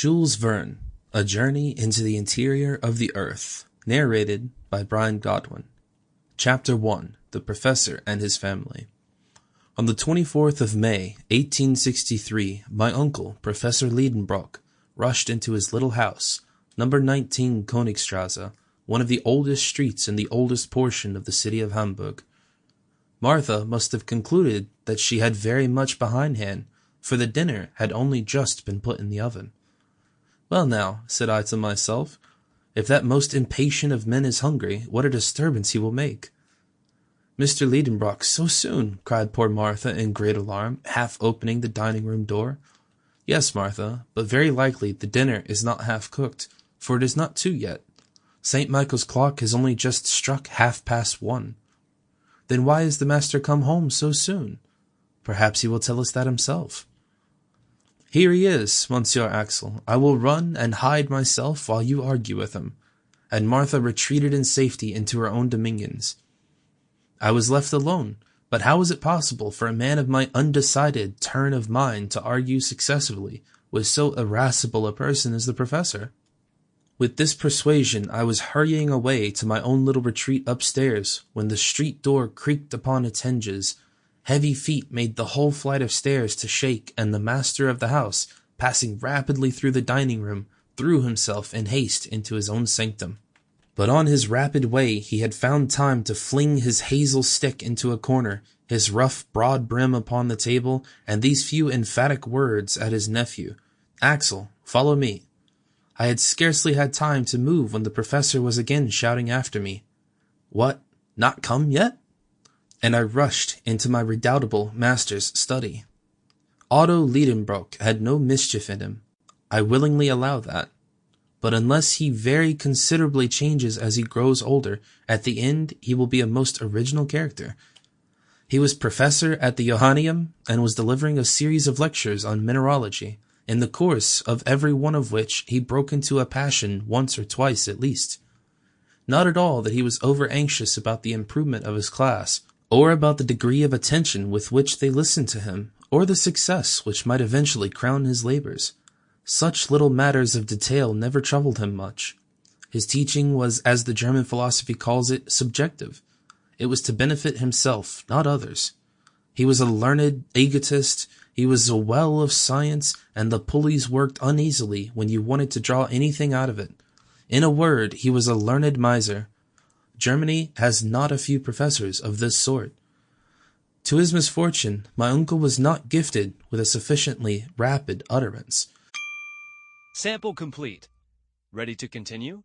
Jules Verne, A Journey into the Interior of the Earth, narrated by Brian Godwin. Chapter 1, The Professor and His Family. On the 24th of May, 1863, my uncle, Professor Liedenbrock, rushed into his little house, number 19 Königstrasse, one of the oldest streets in the oldest portion of the city of Hamburg. Martha must have concluded that she had very much behindhand, for the dinner had only just been put in the oven. "Well now," said I to myself, "if that most impatient of men is hungry, what a disturbance he will make." "Mr. Liedenbrock, so soon?" cried poor Martha in great alarm, half opening the dining-room door. "Yes, Martha, but very likely the dinner is not half cooked, for it is not 2 yet. St. Michael's clock has only just struck 1:30. "Then why is the master come home so soon?" "Perhaps he will tell us that himself." "Here he is, Monsieur Axel. I will run and hide myself while you argue with him." And Martha retreated in safety into her own dominions. I was left alone, but how was it possible for a man of my undecided turn of mind to argue successfully with so irascible a person as the professor? With this persuasion I was hurrying away to my own little retreat upstairs, when the street door creaked upon its hinges. Heavy feet made the whole flight of stairs to shake, and the master of the house, passing rapidly through the dining-room, threw himself in haste into his own sanctum. But on his rapid way he had found time to fling his hazel stick into a corner, his rough broad brim upon the table, and these few emphatic words at his nephew, "Axel, follow me." I had scarcely had time to move when the professor was again shouting after me, "What, not come yet?" And I rushed into my redoubtable master's study. Otto Liedenbrock had no mischief in him. I willingly allow that. But unless he very considerably changes as he grows older, at the end he will be a most original character. He was professor at the Johanneum, and was delivering a series of lectures on mineralogy, in the course of every one of which he broke into a passion once or twice at least. Not at all that he was over-anxious about the improvement of his class, or about the degree of attention with which they listened to him, or the success which might eventually crown his labors. Such little matters of detail never troubled him much. His teaching was, as the German philosophy calls it, subjective. It was to benefit himself, not others. He was a learned egotist, he was a well of science, and the pulleys worked uneasily when you wanted to draw anything out of it. In a word, he was a learned miser. Germany has not a few professors of this sort. To his misfortune, my uncle was not gifted with a sufficiently rapid utterance. Sample complete. Ready to continue?